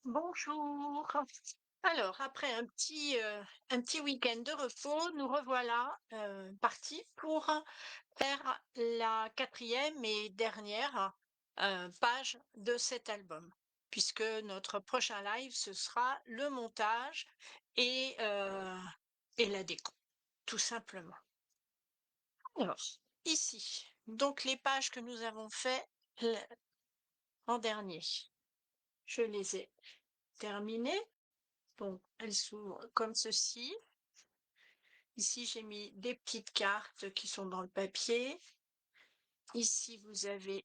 Bonjour. Alors, après un petit week-end de repos, nous revoilà partis pour faire la quatrième et dernière page de cet album, puisque notre prochain live, ce sera le montage et la déco, tout simplement. Alors, ici, donc les pages que nous avons fait en dernier, je les ai terminées. Donc, elles s'ouvrent comme ceci. Ici, j'ai mis des petites cartes qui sont dans le papier. Ici, vous avez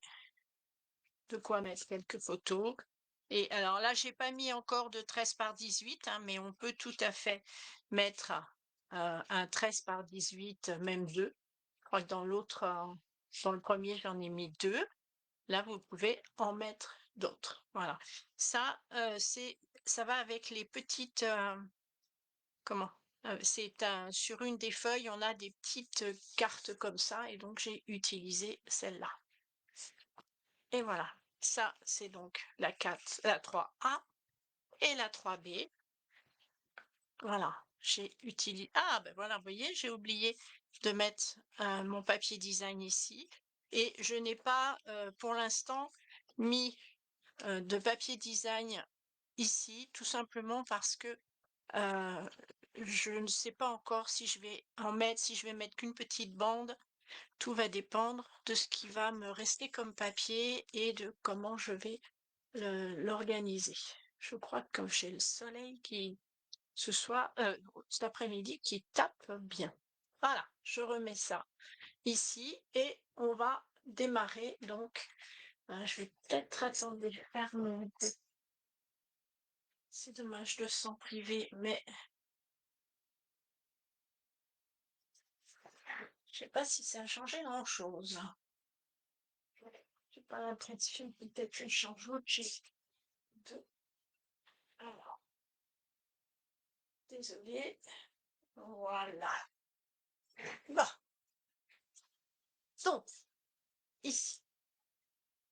de quoi mettre quelques photos. Et alors là, j'ai pas mis encore de 13 par 18, hein, mais on peut tout à fait mettre un 13 par 18, même deux. Je crois que dans le premier, j'en ai mis deux. Là, vous pouvez en mettre d'autres. Voilà. Ça, ça va avec les petites, comment? C'est sur une des feuilles, on a des petites cartes comme ça, et donc j'ai utilisé celle-là. Et voilà, ça c'est donc la 4, la 3A et la 3B. Voilà, j'ai utilisé. Ah ben voilà, vous voyez, j'ai oublié de mettre mon papier design ici, et je n'ai pas pour l'instant mis de papier design ici, tout simplement parce que Heu, je ne sais pas encore si je vais en mettre, si je vais mettre qu'une petite bande. Tout va dépendre de ce qui va me rester comme papier et de comment je vais l'organiser. Je crois que comme j'ai le soleil qui cet après-midi qui tape bien. Voilà, je remets ça ici et on va démarrer donc, je vais peut-être attendre de faire mon c'est dommage de s'en priver, mais je sais pas si ça a changé grand-chose. J'ai pas l'impression, peut-être que je change autre chose. Alors, désolé. Voilà. Bon, donc, ici,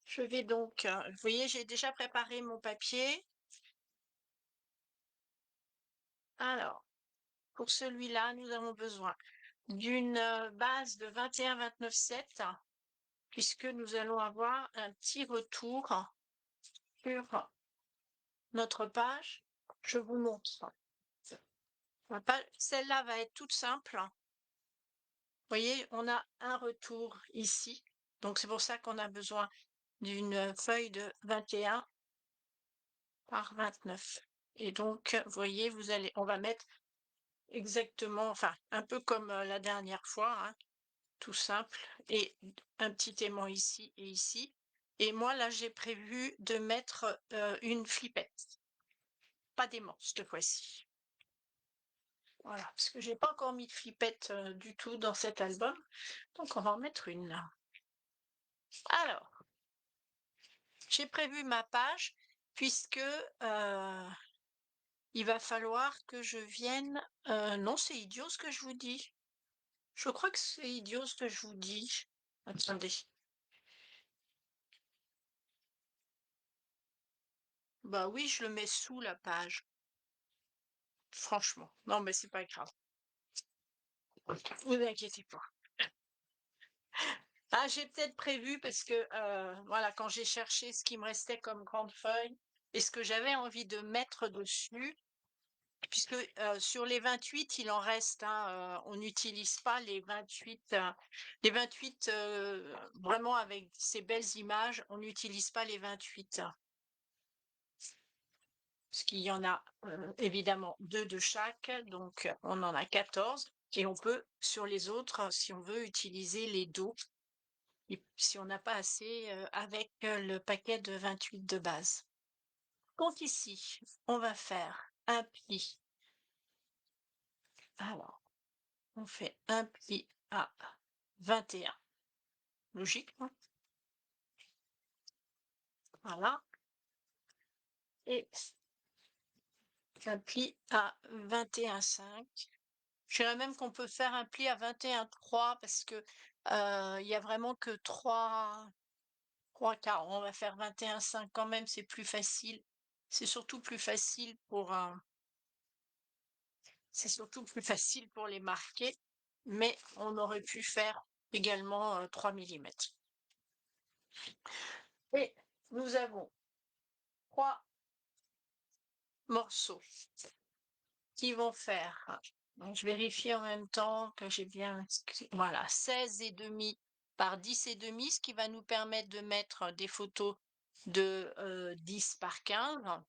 je vais donc, vous voyez, j'ai déjà préparé mon papier. Alors, pour celui-là, nous avons besoin d'une base de 21-29-7, puisque nous allons avoir un petit retour sur notre page. Je vous montre. Celle-là va être toute simple. Vous voyez, on a un retour ici. Donc, c'est pour ça qu'on a besoin d'une feuille de 21 par 29. Et donc, vous voyez, on va mettre exactement, enfin, un peu comme la dernière fois, hein, tout simple, et un petit aimant ici et ici. Et moi, là, j'ai prévu de mettre une flippette. Pas d'aimant cette fois-ci. Voilà, parce que j'ai pas encore mis de flippette du tout dans cet album. Donc, on va en mettre une là. Alors, j'ai prévu ma page puisque il va falloir que je vienne. Non, c'est idiot ce que je vous dis. Je crois que c'est idiot ce que je vous dis. Attendez. Bah oui, je le mets sous la page. Franchement. Non, mais c'est pas grave. Vous inquiétez pas. Ah, j'ai peut-être prévu parce que voilà, quand j'ai cherché ce qui me restait comme grande feuille et ce que j'avais envie de mettre dessus, puisque sur les 28, il en reste, hein, on n'utilise pas les 28 vraiment avec ces belles images, on n'utilise pas les 28. Parce qu'il y en a évidemment deux de chaque, donc on en a 14. Et on peut, sur les autres, si on veut, utiliser les dos, et si on n'a pas assez, avec le paquet de 28 de base. Donc ici, on va faire un pli. Alors, on fait un pli à 21. Logique, hein? Voilà. Et un pli à 21,5. Je dirais même qu'on peut faire un pli à 21,3 parce que il y a vraiment que trois quarts. On va faire 21,5 quand même, c'est plus facile. C'est surtout plus facile pour, c'est surtout plus facile pour les marquer, mais on aurait pu faire également, 3 millimètres. Et nous avons 3 morceaux qui vont faire, donc je vérifie en même temps que j'ai bien voilà, 16,5 par 10,5, ce qui va nous permettre de mettre des photos de, 10 par 15,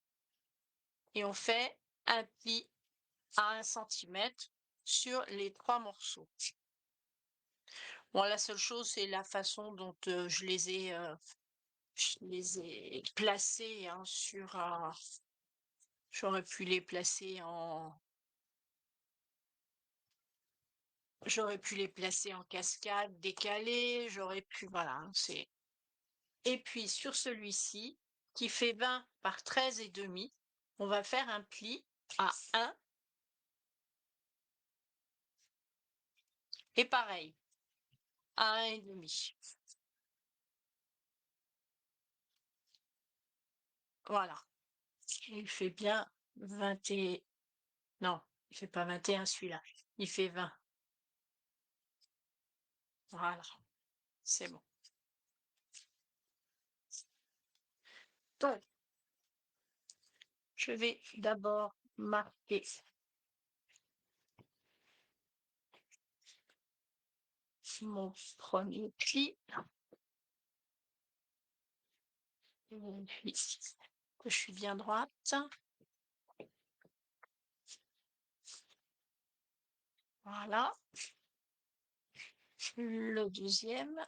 et on fait un pli à 1 centimètre sur les 3 morceaux. Bon, la seule chose, c'est la façon dont, je les ai placés, hein, sur un j'aurais pu les placer en cascade, décalés, j'aurais pu voilà, hein, c'est et puis sur celui-ci, qui fait 20 par 13,5, on va faire un pli à 1 et pareil, à 1,5. Voilà. Il fait bien 20 et non, il fait pas 21 celui-là, il fait 20. Voilà, c'est bon. Donc, je vais d'abord marquer mon premier pli. Vérifie que je suis bien droite. Voilà. Le deuxième.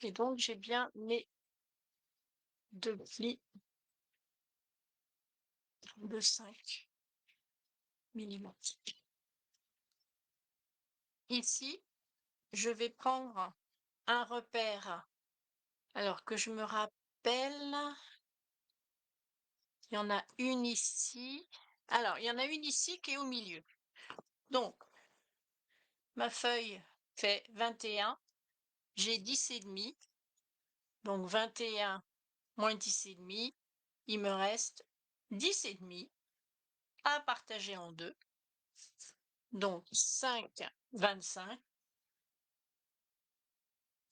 Et donc, j'ai bien mes 2 plis de 5 millimètres. Ici, je vais prendre un repère. Alors que je me rappelle, il y en a une ici. Alors, il y en a une ici qui est au milieu. Donc, ma feuille fait 21, j'ai 10,5. Donc 21 moins 10,5, il me reste 10,5 à partager en deux. Donc 5, 25.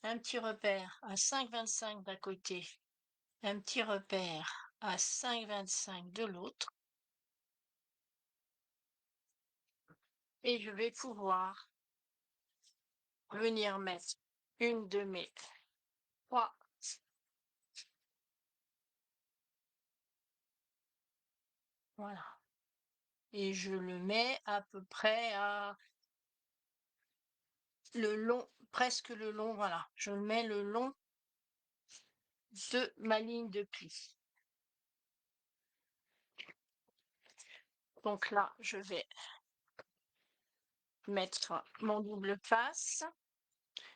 Un petit repère à 5,25 d'un côté, un petit repère à 5,25 de l'autre. Et je vais pouvoir venir mettre une de mes 3. Voilà. Et je le mets à peu près à le long, presque le long, voilà. Je le mets le long de ma ligne de pli. Donc là, je vais mettre mon double face.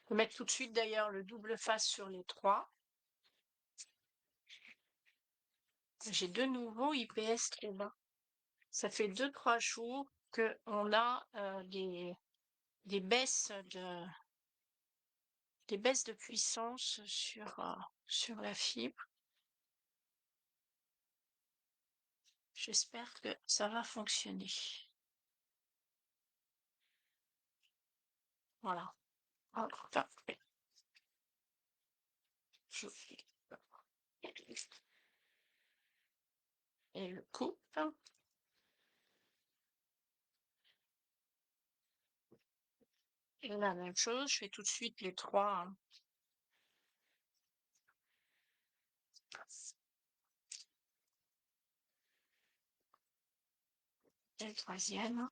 Je vais mettre tout de suite d'ailleurs le double face sur les 3. J'ai de nouveau IPS trop bas. Ça fait 2-3 jours qu'on a des baisses de puissance sur la fibre. J'espère que ça va fonctionner. Voilà. Hop, je et le coupe. Et la même chose, je fais tout de suite les 3. Et le troisième.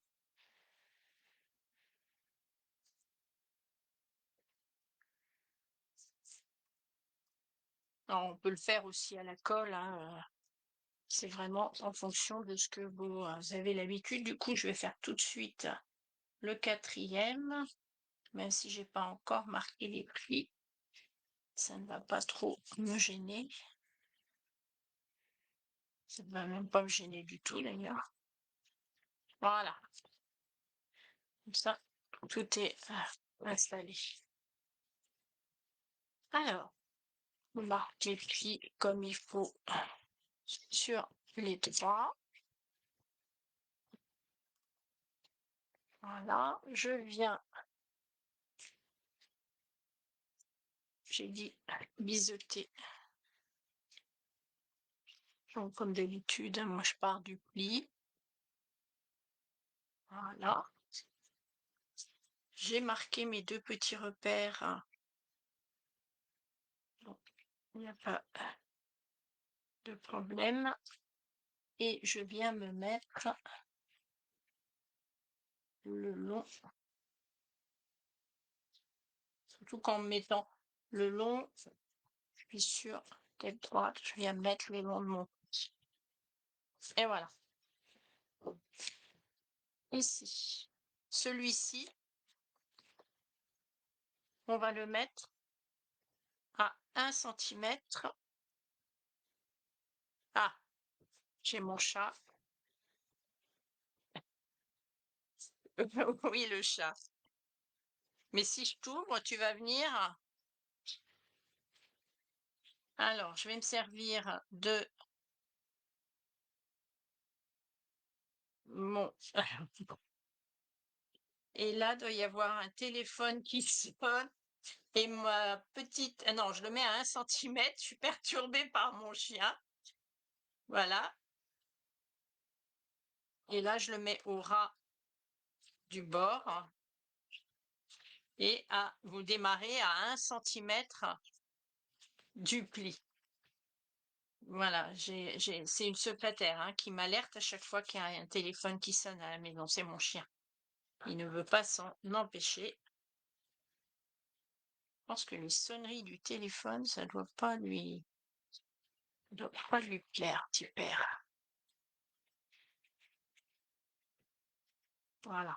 Alors, on peut le faire aussi à la colle, hein, c'est vraiment en fonction de ce que vous avez l'habitude. Du coup, je vais faire tout de suite le quatrième, même si j'ai pas encore marqué les plis. Ça ne va pas trop me gêner. Ça ne va même pas me gêner du tout d'ailleurs. Voilà, comme ça, tout est installé. Alors, on marque les plis comme il faut sur les trois. Voilà, je viens, j'ai dit biseauter. Donc, comme d'habitude, moi je pars du pli. Voilà. J'ai marqué mes deux petits repères. Donc, il n'y a pas de problème. Et je viens me mettre le long, surtout qu'en mettant le long, je suis sur tête droite, je viens mettre le long de mon pouce. Et voilà. Ici, celui-ci, on va le mettre à 1 centimètre. Ah, j'ai mon chat. Oui, le chat. Mais si je t'ouvre, tu vas venir. Alors, je vais me servir de mon... Et là, doit y avoir un téléphone qui sonne. Et ma petite... Ah non, je le mets à 1 centimètre. Je suis perturbée par mon chien. Voilà. Et là, je le mets au ras du bord. Et vous démarrez à 1 centimètre du pli. Voilà, c'est une secrétaire hein, qui m'alerte à chaque fois qu'il y a un téléphone qui sonne à la maison. C'est mon chien. Il ne veut pas s'en empêcher. Je pense que les sonneries du téléphone, ça doit pas lui plaire, petit père. Voilà.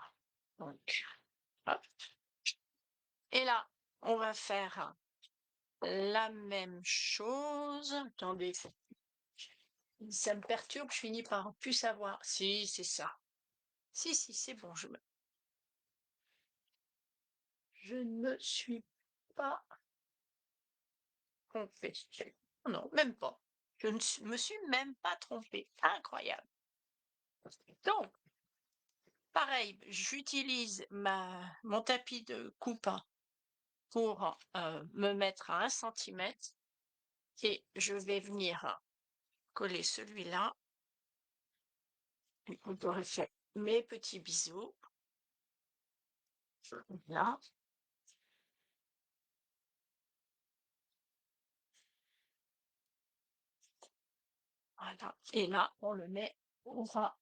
Donc, hop. Et là, on va faire la même chose. Attendez, ça me perturbe, je finis par plus savoir. Si, c'est ça. Si, c'est bon, je ne suis pas trompée. Non, même pas. Je ne me suis même pas trompée. Incroyable. Donc, pareil, j'utilise mon tapis de coupe pour me mettre à 1 centimètre et je vais venir coller celui-là. On pourrait faire mes petits bisous. Là. Voilà. Et là, on le met au ras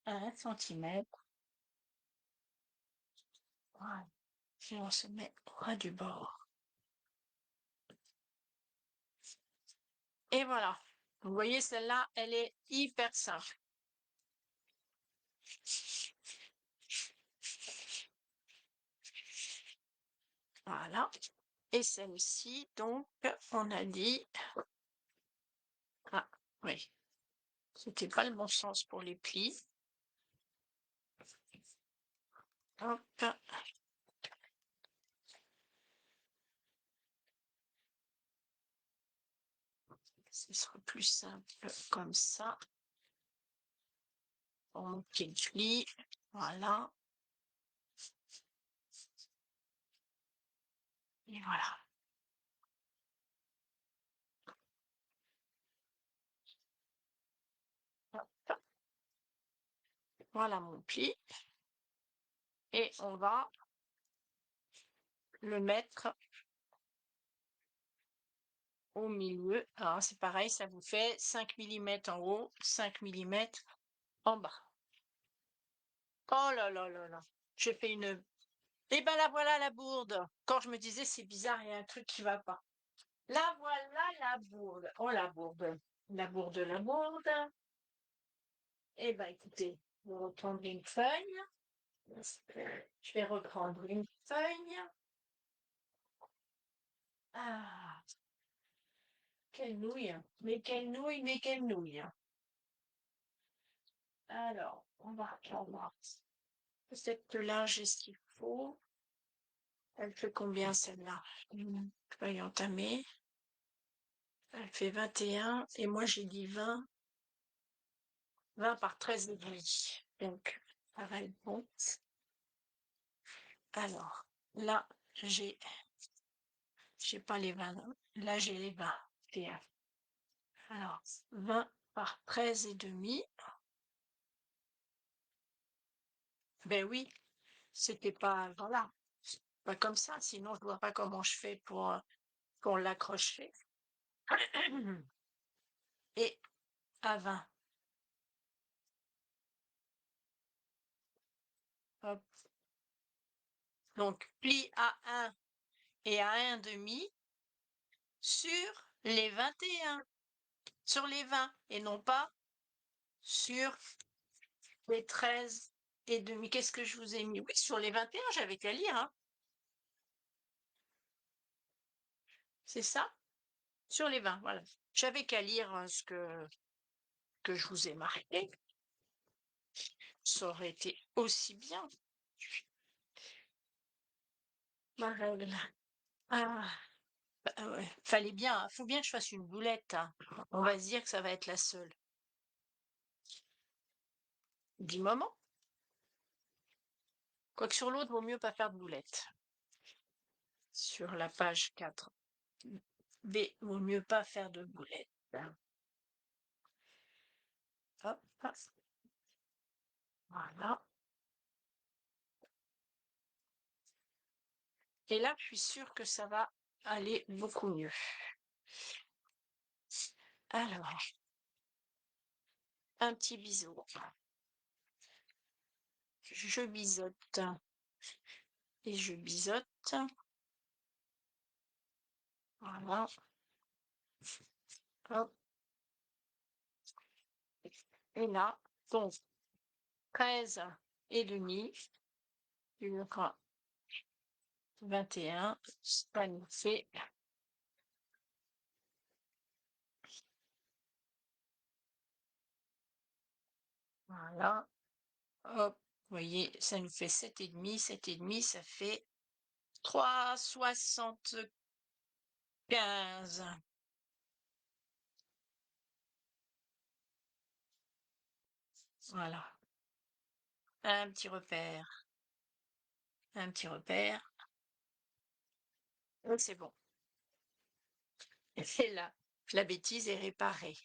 à 1 centimètre. Voilà. Et on se met au ras du bord. Et voilà. Vous voyez, celle-là, elle est hyper simple. Voilà. Et celle-ci, donc, on a dit... Ah, oui. C'était pas le bon sens pour les plis. Hop. Ce sera plus simple comme ça. Pour mon petit pli. Voilà. Et voilà. Hop. Voilà mon pli. Et on va le mettre au milieu. Alors c'est pareil, ça vous fait 5 millimètres en haut, 5 millimètres en bas. Oh là là là là. J'ai fait une... Et ben la voilà la bourde. Quand je me disais c'est bizarre, il y a un truc qui va pas. La voilà la bourde. Oh la bourde. La bourde, la bourde. Eh ben écoutez, je vais reprendre une feuille. Je vais reprendre une feuille. Ah, Quelle nouille, hein. Mais quelle nouille, mais quelle nouille, hein. Alors, on va voir. Peut-être que là, j'ai ce qu'il faut. Elle fait combien celle-là? Je vais y entamer. Elle fait 21 et moi j'ai dit 20. 20 par 13,5. Donc, ça va être bon. Alors, là, j'ai pas les 20. Là, j'ai les 20. Alors, 20 par 13,5. Ben oui, c'était pas, voilà, pas comme ça. Sinon, je vois pas comment je fais pour l'accrocher. Et à 20. Hop. Donc, pli à 1 et à 1,5 sur les 21. Sur les 20 et non pas sur les 13,5. Qu'est-ce que je vous ai mis? Oui, sur les 21, j'avais qu'à lire, hein. C'est ça? Sur les 20, voilà. J'avais qu'à lire ce que je vous ai marqué. Ça aurait été aussi bien. Ma règle. Ah, bah ouais. Fallait bien, faut bien que je fasse une boulette, hein. On va se dire que ça va être la seule. Du moment. Quoique sur l'autre, vaut mieux pas faire de boulette. Sur la page 4. B, vaut mieux pas faire de boulette. Hop, hop. Voilà. Et là, je suis sûre que ça va aller beaucoup mieux. Alors, un petit bisou. Je biseaute et je biseaute. Voilà. Hop. Et là, donc, 13,5 sur 21, ça nous fait, voilà, hop, vous voyez, ça nous fait 7,5, 7,5, ça fait 3,75. Voilà, un petit repère, un petit repère, et c'est bon. Et là, la bêtise est réparée.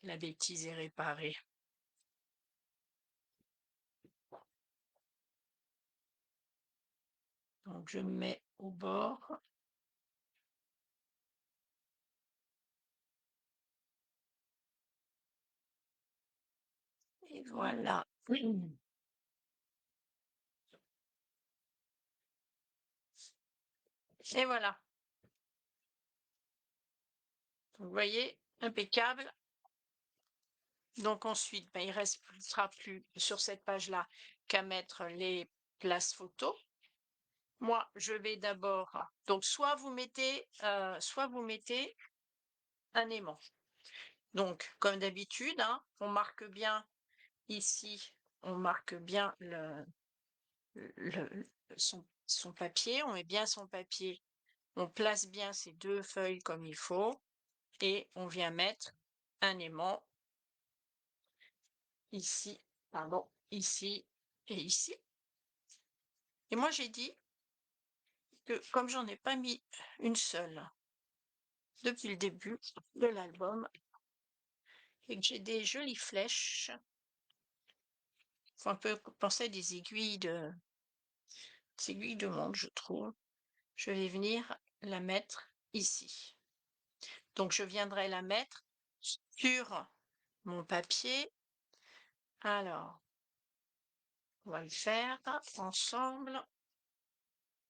La bêtise est réparée. Donc, je mets au bord. Et voilà. Et voilà. Vous voyez, impeccable. Donc ensuite, ben, il restera plus sur cette page-là qu'à mettre les places photos. Moi, je vais d'abord, donc soit vous mettez un aimant. Donc, comme d'habitude, hein, on marque bien ici, on marque bien son papier, on met bien son papier, on place bien ces deux feuilles comme il faut, et on vient mettre un aimant ici, pardon, ici et ici. Et moi, j'ai dit que comme j'en ai pas mis une seule depuis le début de l'album et que j'ai des jolies flèches, faut un peu penser à des aiguilles de montre, je trouve. Je vais venir la mettre ici. Donc, je viendrai la mettre sur mon papier. Alors, on va le faire ensemble.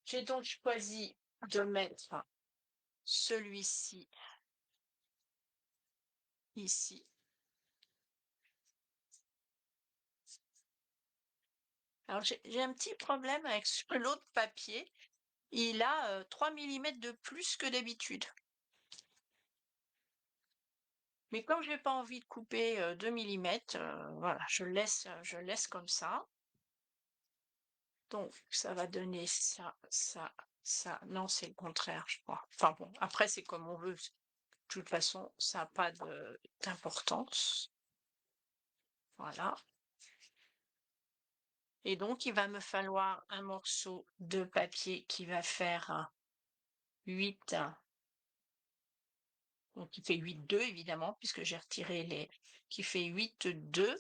J'ai donc choisi de mettre celui-ci ici. Alors, j'ai un petit problème avec l'autre papier. Il a 3 mm de plus que d'habitude. Mais comme j'ai pas envie de couper 2 millimètres, voilà, je laisse comme ça. Donc ça va donner ça, ça, ça. Non, c'est le contraire, je crois. Enfin bon, après c'est comme on veut. De toute façon, ça n'a pas d'importance. Voilà. Et donc, il va me falloir un morceau de papier qui va faire 8, donc qui fait 8,2 évidemment, puisque j'ai retiré les, qui fait 8,2.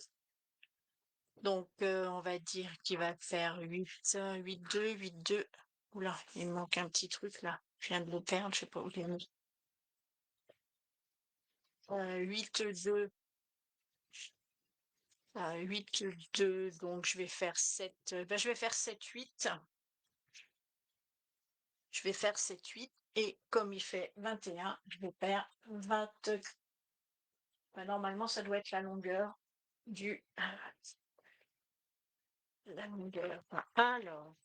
Donc, on va dire qu'il va faire 8, 8,2, 8,2. Oula, il me manque un petit truc là. Je viens de le perdre, je sais pas où il est mis. 8,2, 8,2, donc je vais faire 7, ben, je vais faire 7, 8. Je vais faire 7, 8. Et comme il fait 21, je vais faire 20. Ben, normalement, ça doit être la longueur du... La longueur. Alors,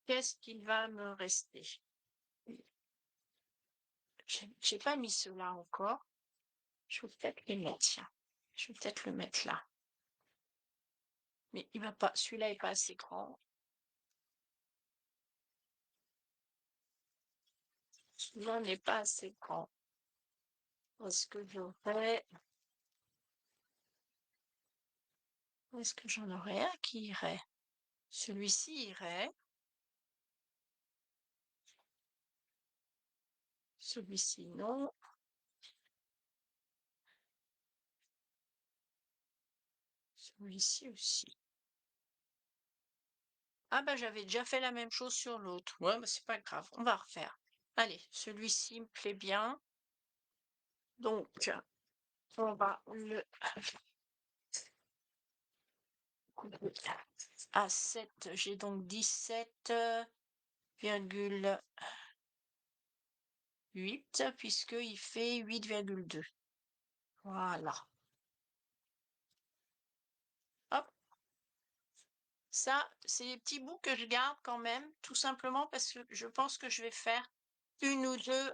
qu'est-ce qu'il va me rester? J'ai pas mis cela encore. Je vais peut-être le mettre, tiens. Je vais peut-être le mettre là. Mais il va pas, celui-là est pas assez grand. Celui-là n'est pas assez grand. Est-ce que j'aurais... Est-ce que j'en aurais un qui irait? Celui-ci irait. Celui-ci, non. Celui-ci aussi. Ah bah j'avais déjà fait la même chose sur l'autre. Ouais, bah c'est pas grave, on va refaire. Allez, celui-ci me plaît bien. Donc, on va le couper à 7. J'ai donc 17,8 puisqu'il fait 8,2. Voilà. Hop. Ça, c'est des petits bouts que je garde quand même, tout simplement parce que je pense que je vais faire une ou deux,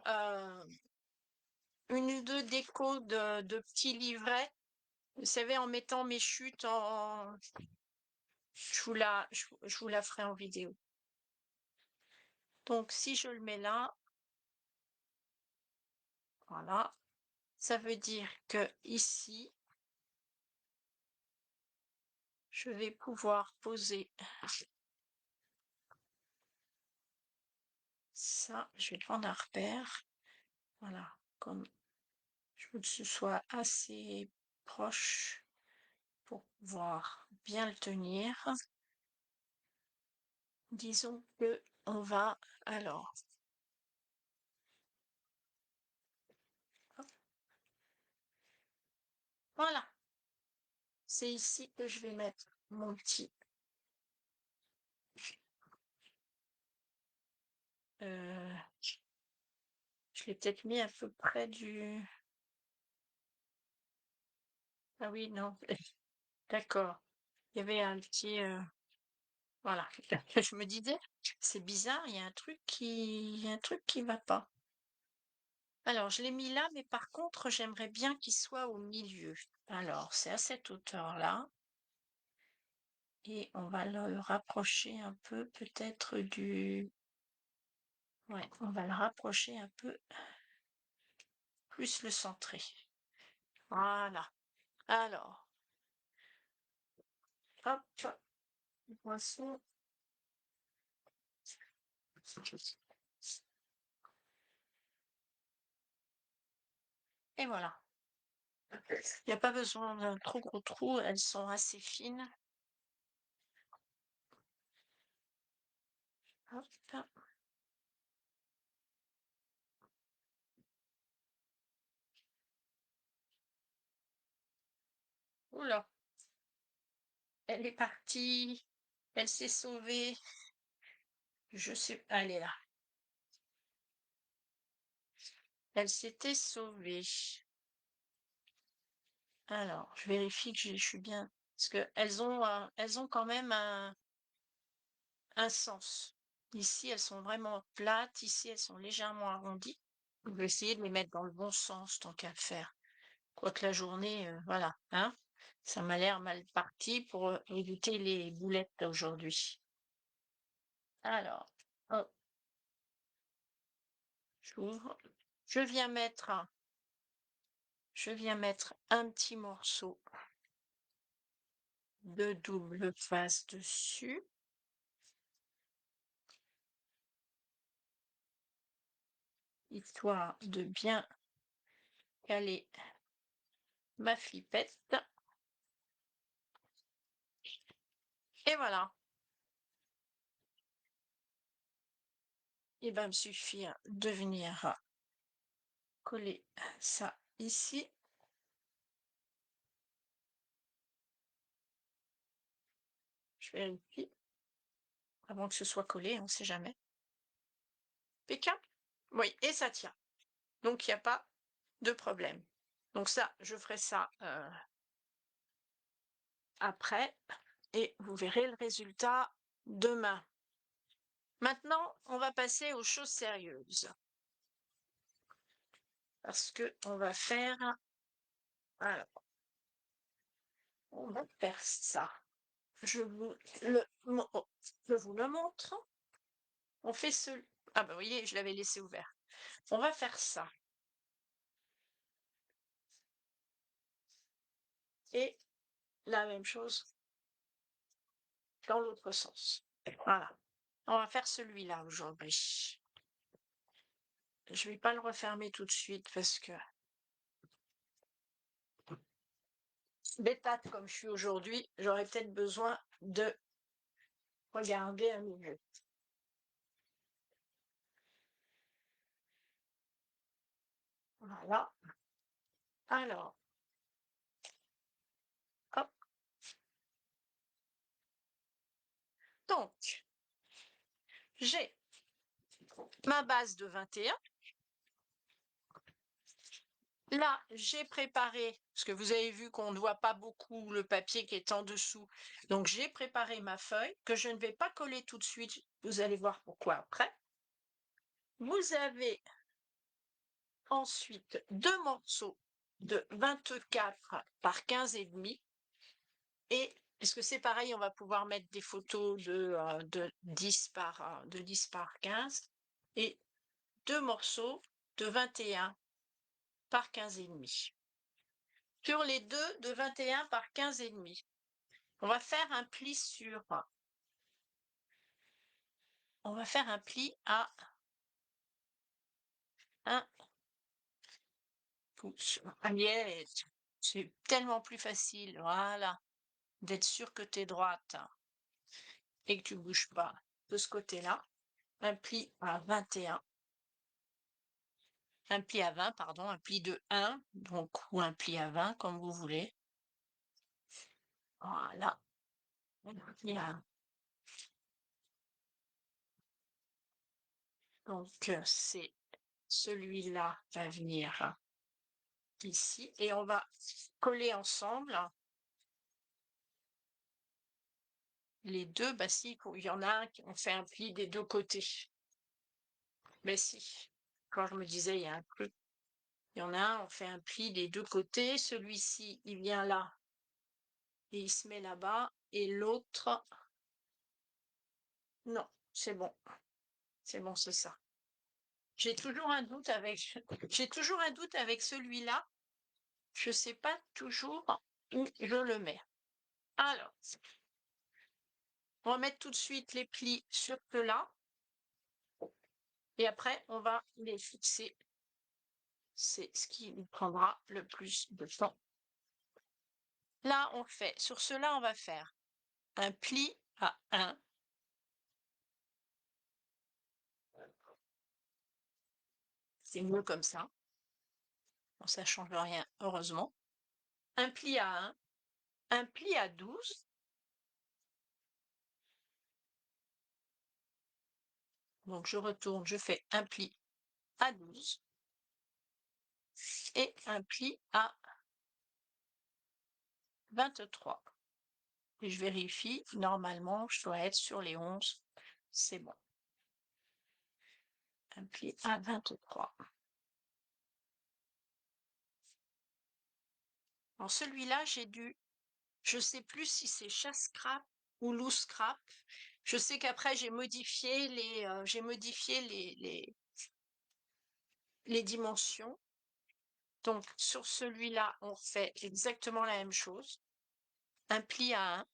décos de petits livrets. Vous savez, en mettant mes chutes en... je vous la ferai en vidéo. Donc, si je le mets là, voilà, ça veut dire que ici, je vais pouvoir poser ça. Je vais prendre un repère. Voilà, comme je veux que ce soit assez proche pour pouvoir bien le tenir. Disons que on va alors. Hop, voilà, c'est ici que je vais mettre mon petit. Je l'ai peut-être mis à peu près du. Ah oui, non, d'accord. Il y avait un petit. Voilà. Je me disais, c'est bizarre, il y a un truc qui. Il y a un truc qui va pas. Alors, je l'ai mis là, mais par contre, j'aimerais bien qu'il soit au milieu. Alors, c'est à cette hauteur-là. Et on va le rapprocher un peu, peut-être du... Ouais, on va le rapprocher un peu, plus le centrer. Voilà. Alors, hop, le poisson. Et voilà. Il n'y a pas besoin d'un trop gros trou, elles sont assez fines. Hop. Oula, elle est partie. Elle s'est sauvée. Je sais, elle est là. Elle s'était sauvée. Alors, je vérifie que je suis bien. Parce que elles ont quand même un sens. Ici, elles sont vraiment plates. Ici, elles sont légèrement arrondies. Je vais essayer de les mettre dans le bon sens tant qu'à faire. Quoique la journée, voilà, hein, ça m'a l'air mal parti pour, éviter les boulettes aujourd'hui. Alors, hop, j'ouvre. Je viens mettre je viens mettre un petit morceau de double face dessus, histoire de bien caler ma flippette et voilà. Il va me suffire de venir coller ça ici. Je vérifie avant que ce soit collé, on ne sait jamais. Impeccable. Oui, et ça tient. Donc il y a pas de problème. Donc ça, je ferai ça, après et vous verrez le résultat demain. Maintenant, on va passer aux choses sérieuses parce que on va faire alors, on va faire ça. Je vous le mon je vous le montre. On fait ce ah bah, vous voyez, je l'avais laissé ouvert. On va faire ça et la même chose dans l'autre sens. Voilà. On va faire celui-là aujourd'hui. Je vais pas le refermer tout de suite parce que bêtate comme je suis aujourd'hui, j'aurais peut-être besoin de regarder un milieu. Voilà. Alors, hop. Donc, j'ai ma base de 21. Là, j'ai préparé, parce que vous avez vu qu'on ne voit pas beaucoup le papier qui est en dessous. Donc, j'ai préparé ma feuille que je ne vais pas coller tout de suite. Vous allez voir pourquoi après. Vous avez ensuite deux morceaux de 24 par 15 et demi. Et est-ce que c'est pareil, on va pouvoir mettre des photos de 10 de 10 par 15 et deux morceaux de 21 par 15 et demi. Sur les deux de 21 par 15 et demi, on va faire un pli on va faire un pli à 1 pouce. Allez, c'est tellement plus facile, voilà, d'être sûr que tu es droite et que tu bouges pas de ce côté-là. Un pli à 21. Un pli à 20, pardon, un pli de 1, donc, ou un pli à 20, comme vous voulez. Voilà. Un pli à- Donc, c'est celui-là va venir ici et on va coller ensemble les deux. Bah si, il y en a un qui on fait un pli des deux côtés. Mais si, quand je me disais, il y a un truc. Il y en a un, on fait un pli des deux côtés. Celui-ci, il vient là et il se met là-bas. Et l'autre, non, c'est bon. C'est bon, c'est ça. J'ai toujours un doute avec j'ai toujours un doute avec celui-là. Je sais pas toujours où je le mets. Alors, on va mettre tout de suite les plis sur ceux-là et après on va les fixer. C'est ce qui nous prendra le plus de temps. Là, on fait sur ceux-là, on va faire un pli à 1. C'est mieux comme ça. Bon, ça change rien, heureusement. Un pli à 1, un pli à 12. Donc je retourne, je fais un pli à 12 et un pli à 23. Et je vérifie, normalement, je dois être sur les 11. C'est bon. Un pli à 23. Alors celui-là, je sais plus si c'est chasse scrap ou loose scrap. Je sais qu'après j'ai modifié les dimensions. Donc sur celui-là, on fait exactement la même chose. Un pli à un.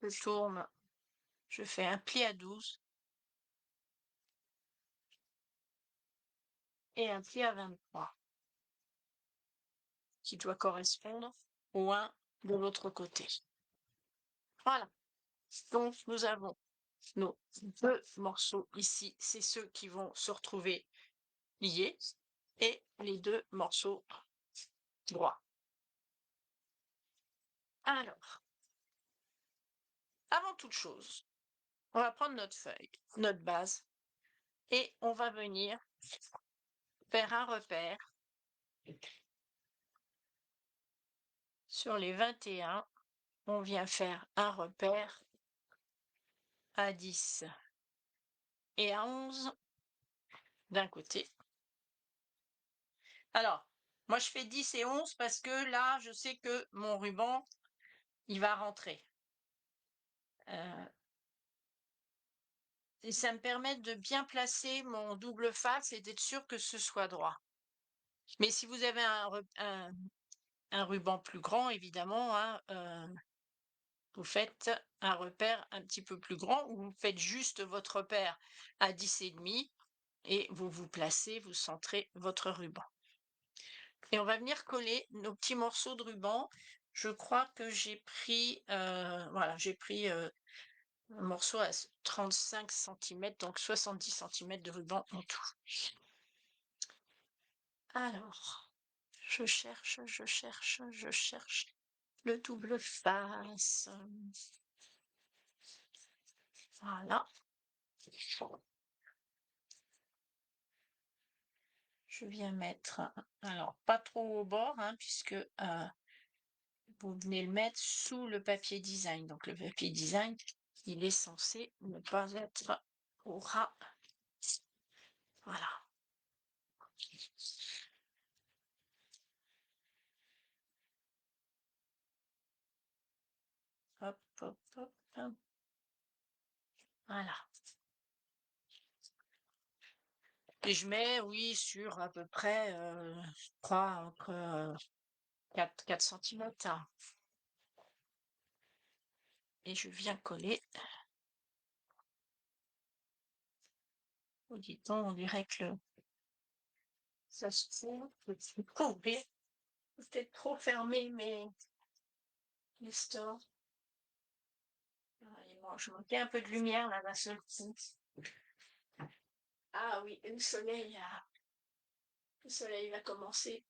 Je tourne, je fais un pli à 12 et un pli à 23 qui doit correspondre au 1 de l'autre côté. Voilà. Donc nous avons nos deux morceaux ici, c'est ceux qui vont se retrouver liés, et les deux morceaux droits. Alors, avant toute chose, on va prendre notre feuille, notre base, et on va venir faire un repère sur les 21. On vient faire un repère à 10 et à 11 d'un côté. Alors, moi je fais 10 et 11 parce que là, je sais que mon ruban, il va rentrer. Et ça me permet de bien placer mon double face et d'être sûr que ce soit droit. Mais si vous avez un ruban plus grand, évidemment, hein, vous faites un repère un petit peu plus grand, ou vous faites juste votre repère à 10,5 et vous vous placez, vous centrez votre ruban. Et on va venir coller nos petits morceaux de ruban. Je crois que j'ai pris, voilà, j'ai pris un morceau à 35 cm, donc 70 cm de ruban en tout. Alors, je cherche le double face. Voilà. Je viens mettre, alors pas trop au bord, hein, puisque vous venez le mettre sous le papier design. Donc le papier design, il est censé ne pas être au ras. Voilà. Hop, hop, hop, hop. Voilà. Et je mets, oui, sur à peu près, je crois, entre 4 cm. Et je viens coller. Oh, dis donc, on dirait que ça se trouve, peut-être trop fermé, mais les stores. Bon, je manquais un peu de lumière là d'un seul coup. Ah oui, le soleil va commencer.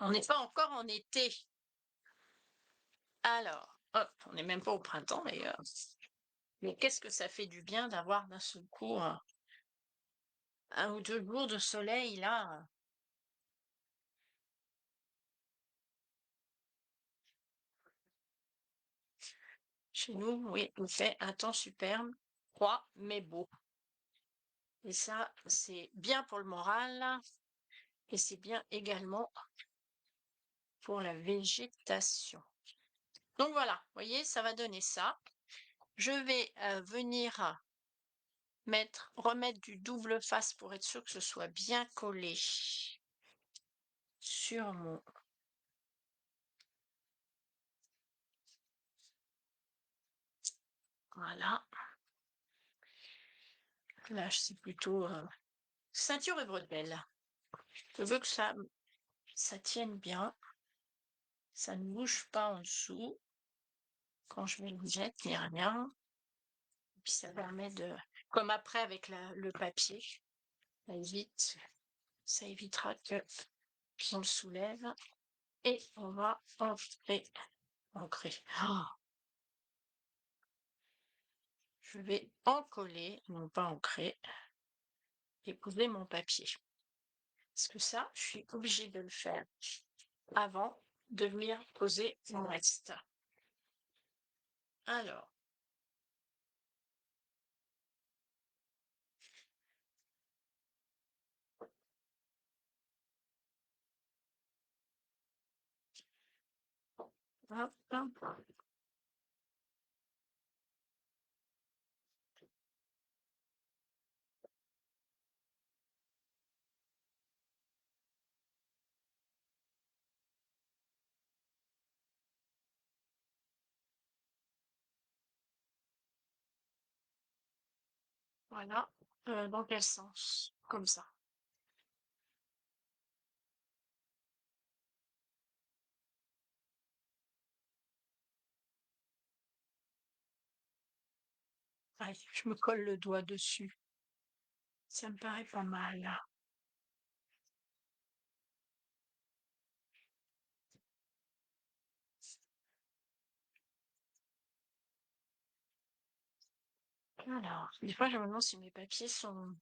On n'est pas encore en été. Alors, hop, on n'est même pas au printemps d'ailleurs. Mais qu'est-ce que ça fait du bien d'avoir d'un seul coup un ou deux jours de soleil là. Chez nous, oui, il fait un temps superbe, froid, mais beau. Et ça, c'est bien pour le moral et c'est bien également pour la végétation. Donc voilà, vous voyez, ça va donner ça. Je vais venir remettre du double face pour être sûr que ce soit bien collé sur mon... Voilà. Là, c'est plutôt ceinture et bretelles. Je veux que ça tienne bien. Ça ne bouge pas en dessous quand je mets le jet ni rien. Et puis ça permet de... Comme après avec le papier, ça évitera que on le soulève. Et on va ancrer. Oh, je vais encoller, non pas ancrer, et poser mon papier. Parce que ça, je suis obligée de le faire avant de venir poser mon reste. Alors, hop, hop. Voilà. Dans quel sens? Comme ça. Allez, je me colle le doigt dessus. Ça me paraît pas mal. Alors, des fois, je me demande si mes papiers sont...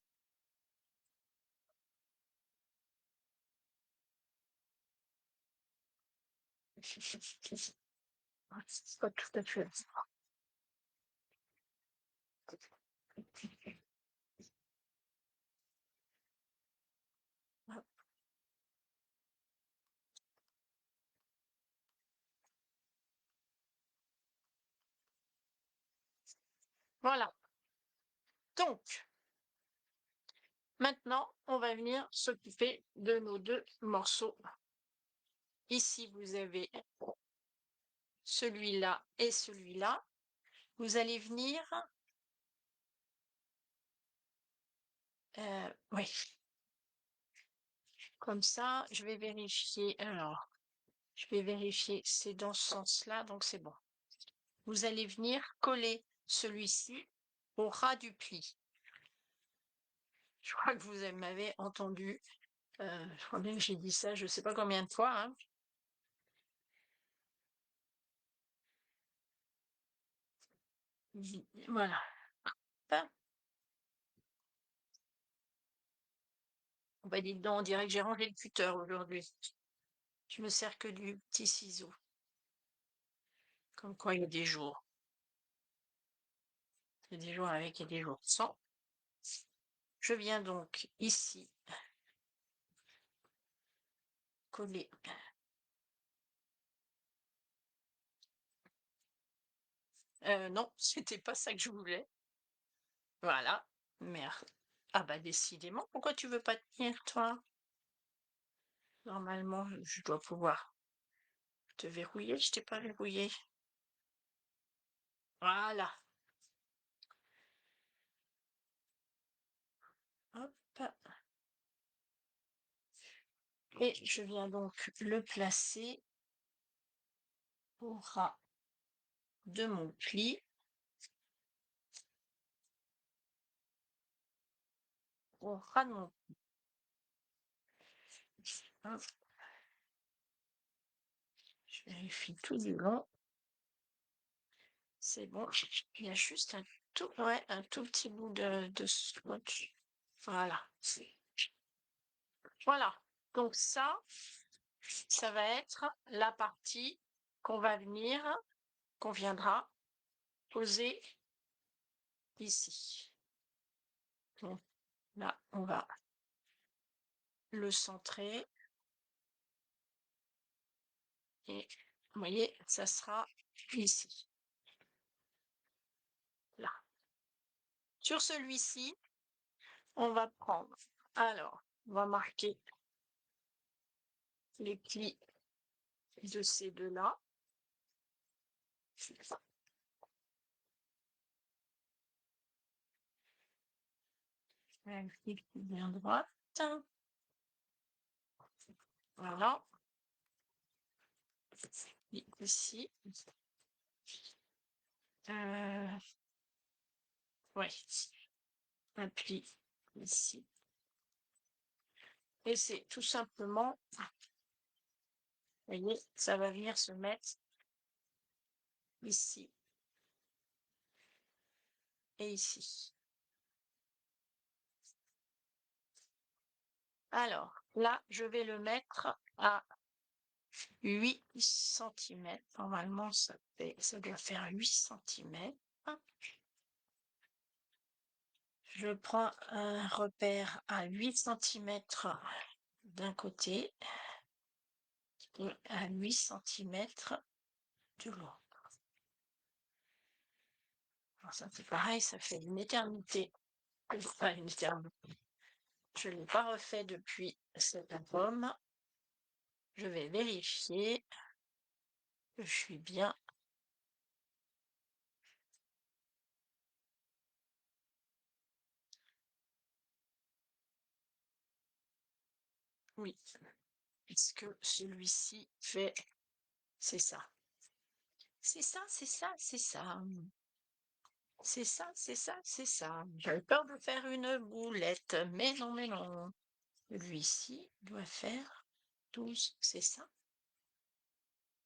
C'est pas tout à fait ça. Voilà. Donc, maintenant, on va venir s'occuper de nos deux morceaux. Ici, vous avez celui-là et celui-là. Vous allez venir... oui, comme ça, je vais vérifier. Alors, je vais vérifier, c'est dans ce sens-là, donc c'est bon. Vous allez venir coller celui-ci au ras du pli. Je crois que vous m'avez entendu. Je crois bien que j'ai dit ça, je ne sais pas combien de fois, hein. Voilà. Hop. Bah, dites donc, on dirait que j'ai rangé le cutter aujourd'hui. Je me sers que du petit ciseau. Comme quoi, il y a des jours. Il y a des jours avec et des jours sans. Je viens donc ici coller. Non, c'était pas ça que je voulais. Voilà. Merde. Ah bah décidément, pourquoi tu veux pas tenir, toi? Normalement, je dois pouvoir te verrouiller. Je t'ai pas verrouillé. Voilà. Hop. Et je viens donc le placer au ras de mon pli. Au ras de mon pli. Hop. Je vérifie tout du long. C'est bon. Il y a juste un tout, ouais, un tout petit bout de scotch. Voilà. Voilà. Donc ça va être la partie qu'on va venir, qu'on viendra poser ici. Donc là, on va le centrer et vous voyez, ça sera ici. Là. Sur celui-ci, on va prendre, alors, on va marquer les plis de ces deux-là. Un pli bien droite. Voilà. Et ici. Ouais. Un pli ici. Et c'est tout simplement, vous voyez, ça va venir se mettre ici et ici. Alors, là, je vais le mettre à 8 centimètres. Normalement, ça doit faire 8 centimètres. Je prends un repère à 8 centimètres d'un côté et à 8 centimètres de l'autre. Alors ça c'est pareil, ça fait une éternité. Enfin, une éternité. Je ne l'ai pas refait depuis cet album. Je vais vérifier que je suis bien. Oui, puisque celui-ci fait... C'est ça. C'est ça, c'est ça, c'est ça. C'est ça, c'est ça, c'est ça. J'avais peur de faire une boulette, mais non, mais non. Celui-ci doit faire 12, c'est ça.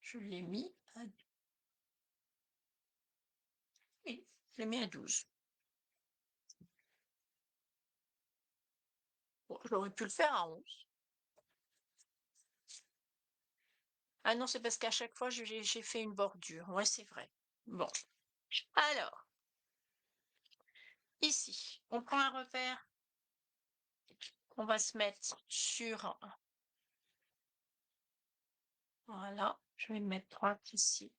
Je l'ai mis à... Oui, je l'ai mis à 12. Bon, j'aurais pu le faire à 11. Ah non, c'est parce qu'à chaque fois, j'ai fait une bordure. Ouais, c'est vrai. Bon. Alors, ici, on prend un repère. On va se mettre sur... Voilà, je vais mettre 3 ici.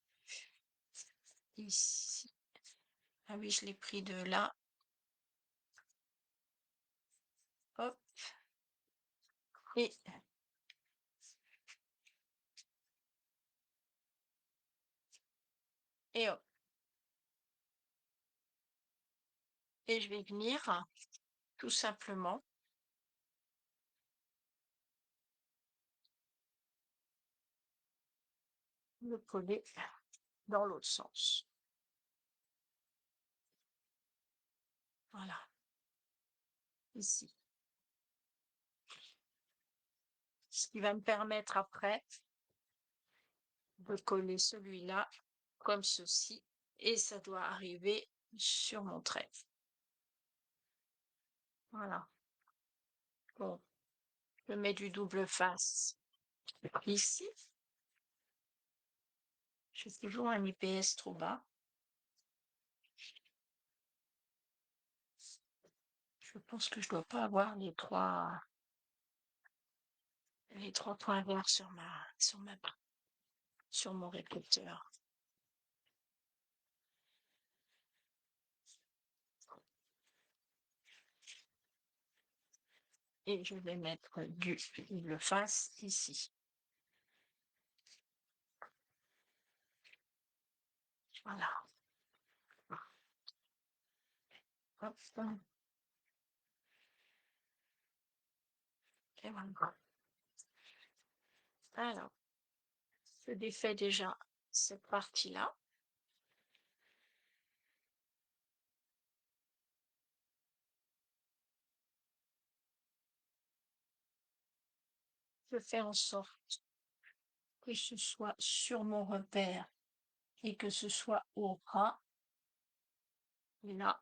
Ici. Ah oui, je l'ai pris de là. Hop. Et hop. Et je vais venir tout simplement le coller dans l'autre sens. Voilà. Ici. Ce qui va me permettre après de coller celui-là comme ceci. Et ça doit arriver sur mon trait. Voilà. Bon. Je mets du double face ici. J'ai toujours un IPS trop bas. Je pense que je dois pas avoir les trois points verts sur sur mon répéteur. Et je vais mettre du double face ici. Voilà. Hop. Et voilà. Alors, je défais déjà cette partie-là. Je fais en sorte que ce soit sur mon repère et que ce soit au ras. Là.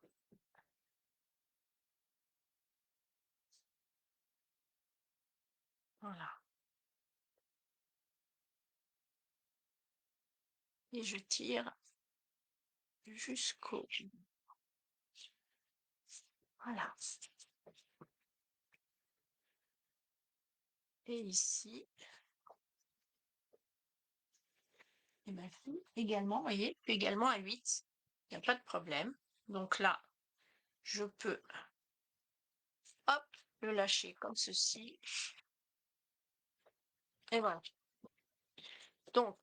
Voilà. Et je tire jusqu'au... Voilà. Et ici, et ben, également, vous voyez, également à 8. Il n'y a pas de problème. Donc là, je peux, hop, le lâcher comme ceci. Et voilà. Donc,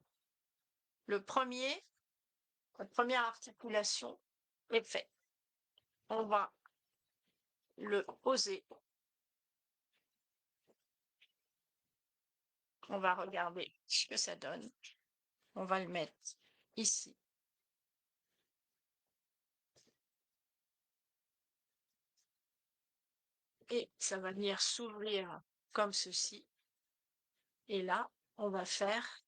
la première articulation est faite. On va le poser. On va regarder ce que ça donne. On va le mettre ici. Et ça va venir s'ouvrir comme ceci. Et là, on va faire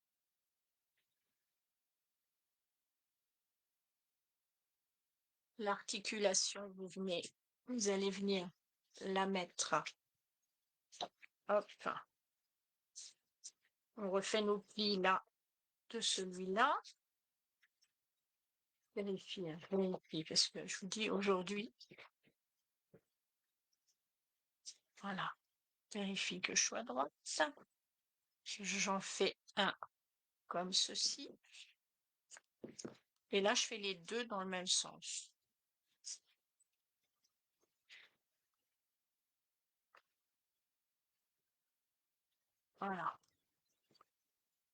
l'articulation. Vous allez venir la mettre. Hop. On refait nos plis là de celui-là. Vérifie, hein, vérifie, parce que je vous dis aujourd'hui, voilà, vérifie que je sois droite. J'en fais un comme ceci. Et là, je fais les deux dans le même sens. Voilà.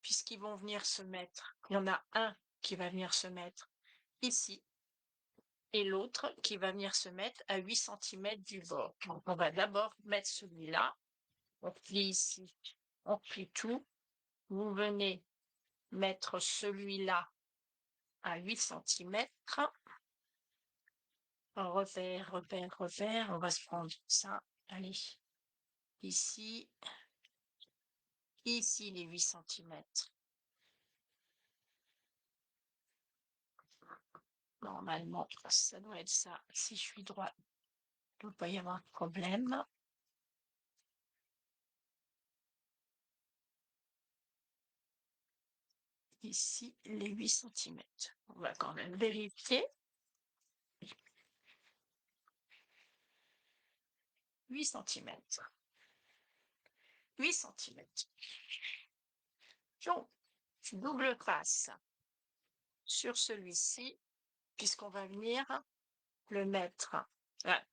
Puisqu'ils vont venir se mettre, il y en a un qui va venir se mettre ici et l'autre qui va venir se mettre à 8 cm du bord. Donc, on va d'abord mettre celui-là. On plie ici, on plie tout. Vous venez mettre celui-là à 8 cm. Repère, repère, repère. On va se prendre ça. Allez, ici, ici les 8 cm. Normalement, ça doit être ça. Si je suis droite, il ne doit pas y avoir de problème. Ici, les 8 cm. On va quand même vérifier. 8 cm. 8 cm. Donc, double face sur celui-ci, puisqu'on va venir le mettre. Ah,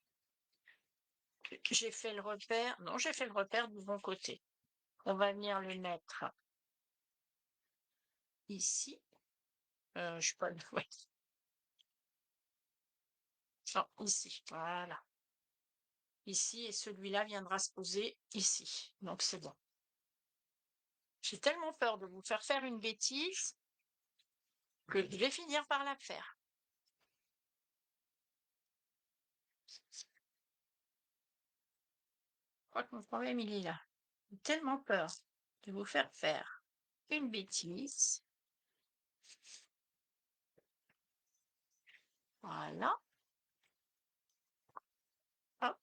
j'ai fait le repère. Non, j'ai fait le repère du bon côté. On va venir le mettre ici. Je sais pas. Ouais. Non, ici. Voilà. Ici, et celui-là viendra se poser ici. Donc, c'est bon. J'ai tellement peur de vous faire une bêtise que je vais finir par la faire. Je crois que mon problème, il est là. J'ai tellement peur de vous faire une bêtise. Voilà. Hop.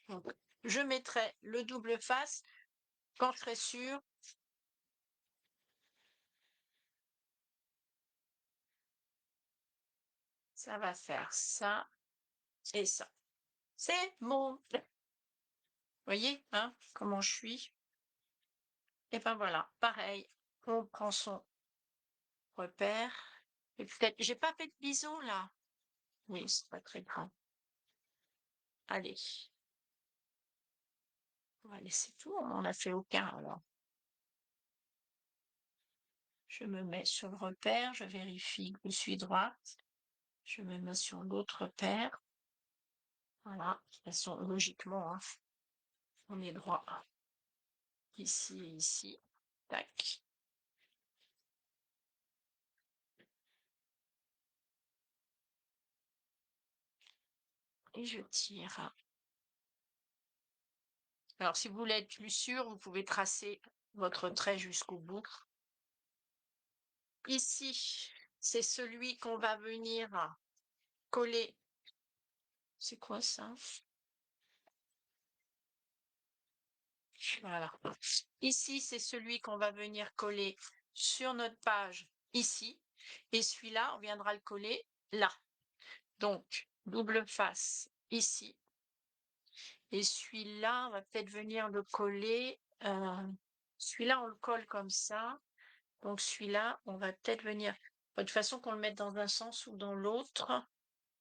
Donc, je mettrai le double face quand je serai sûre. Ça va faire ça et ça. C'est mon... Vous voyez, hein, comment je suis. Et ben voilà, pareil. On prend son repère. Et peut-être, j'ai pas fait de bisous là. Oui, c'est pas très grave. Allez, on va laisser tout. On n'en a fait aucun alors. Je me mets sur le repère, je vérifie que je suis droite. Je me mets sur l'autre repère. Voilà, de toute façon, logiquement, hein, on est droit ici et ici. Tac. Et je tire. Alors, si vous voulez être plus sûr, vous pouvez tracer votre trait jusqu'au bout. Ici, c'est celui qu'on va venir coller. C'est quoi ça? Voilà. Ici, c'est celui qu'on va venir coller sur notre page ici. Et celui-là, on viendra le coller là. Donc, double face ici. Et celui-là, on va peut-être venir le coller. Celui-là, on le colle comme ça. Donc, celui-là, on va peut-être venir. De toute façon, qu'on le mette dans un sens ou dans l'autre,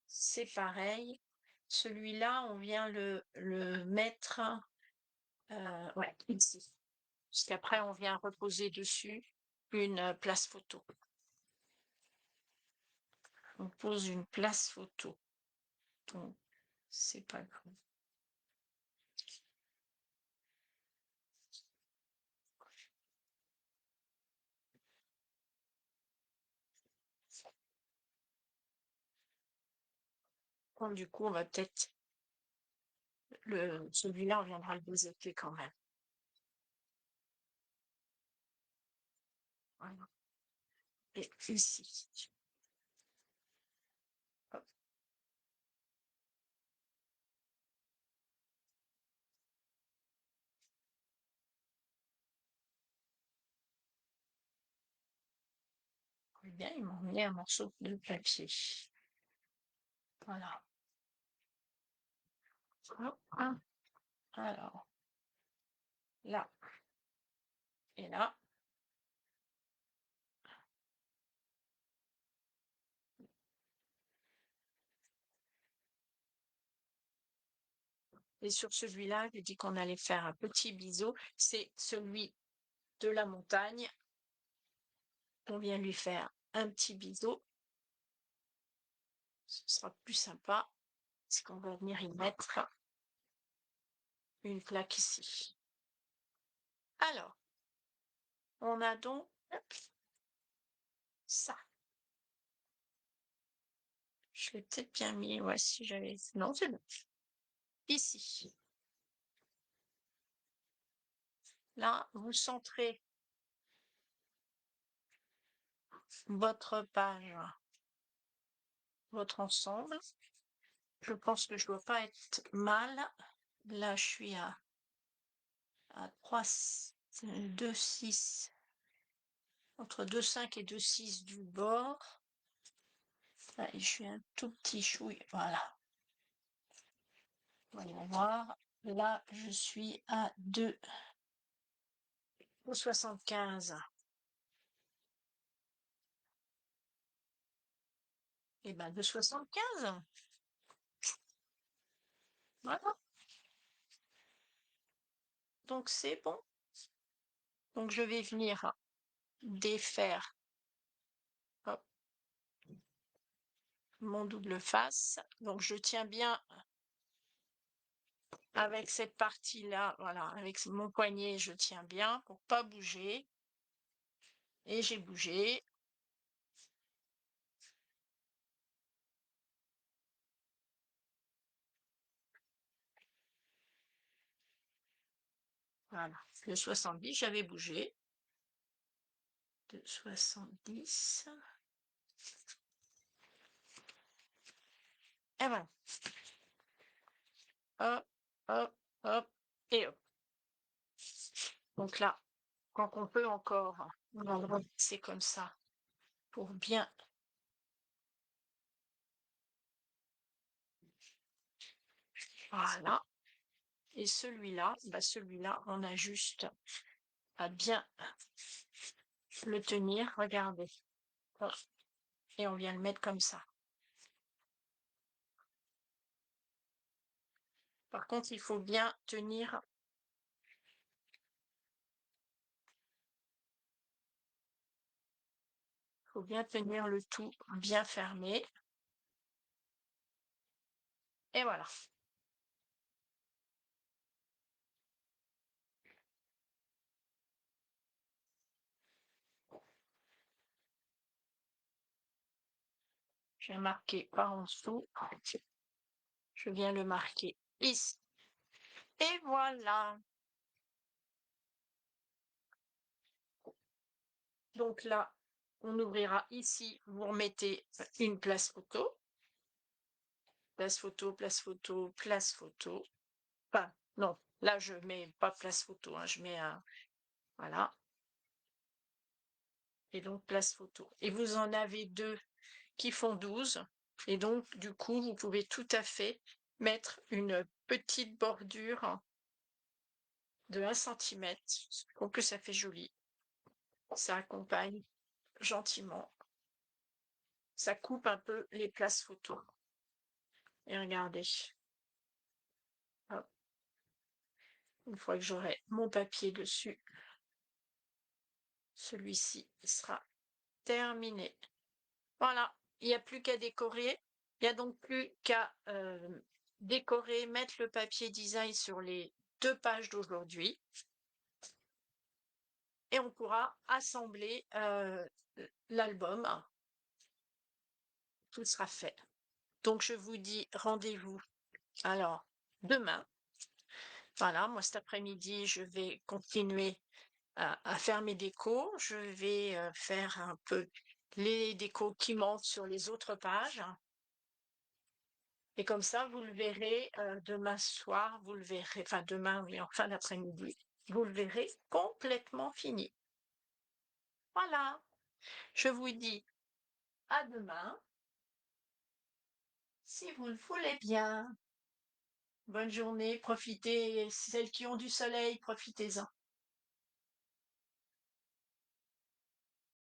c'est pareil. Celui-là, on vient le mettre ouais, ici. Parce qu'après, on vient reposer dessus une place photo. On pose une place photo. Donc, c'est pas grave. Donc, du coup, on va peut-être celui-là, on viendra le désoter quand même. Voilà. Et ici. Hop. bien, il m'a emmené un morceau de papier. Voilà. Hop, hein. Alors, là et là. Et sur celui-là, j'ai dit qu'on allait faire un petit biseau. C'est celui de la montagne. On vient lui faire un petit biseau. Ce sera plus sympa. C'est qu'on va venir y mettre une plaque ici. Alors, on a donc ça. Je l'ai peut-être bien mis. Ouais, si j'avais. Non, c'est bon. Ici. Là, vous centrez votre page, votre ensemble. Je pense que je dois pas être mal. Là, je suis à 3, 2, 6, entre 2,5 et 2,6 du bord. Là, je suis un tout petit chouille. Voilà. Voyons voir. Là, je suis à 2,75. Et ben 2,75. Voilà. Donc c'est bon. Donc je vais venir défaire, hop, mon double face. Donc je tiens bien avec cette partie-là, voilà, avec mon poignet, je tiens bien pour pas bouger. Et j'ai bougé. Voilà, le 70, j'avais bougé. De 70. Et voilà. Hop, hop, hop, et hop. Donc là, quand on peut encore, c'est comme ça pour bien. Voilà. Et celui-là, bah celui-là, on a juste à bien le tenir. Regardez. Hop. Et on vient le mettre comme ça. Par contre, il faut bien tenir. Il faut bien tenir le tout bien fermé. Et voilà. J'ai marqué par en dessous. Je viens le marquer ici. Et voilà. Donc là, on ouvrira ici. Vous remettez une place photo. Place photo, place photo, place photo. Enfin, non. Là, je mets pas place photo. Hein, je mets un... Voilà. Et donc, place photo. Et vous en avez deux qui font 12. Et donc, du coup, vous pouvez tout à fait mettre une petite bordure de 1 centimètre. Je trouve que ça fait joli. Ça accompagne gentiment. Ça coupe un peu les places photos. Et regardez. Hop. Une fois que j'aurai mon papier dessus, celui-ci sera terminé. Voilà, il n'y a plus qu'à décorer. Il n'y a donc plus qu'à décorer, mettre le papier design sur les 2 pages d'aujourd'hui. Et on pourra assembler l'album. Tout sera fait. Donc je vous dis rendez-vous alors demain. Voilà, moi cet après-midi, je vais continuer à faire mes décos. Je vais faire un peu les décos qui manquent sur les autres pages. Et comme ça, vous le verrez demain soir, vous le verrez, enfin demain, oui, en fin d'après-midi, vous le verrez complètement fini. Voilà, je vous dis À demain, si vous le voulez bien. Bonne journée, profitez, celles qui ont du soleil, profitez-en.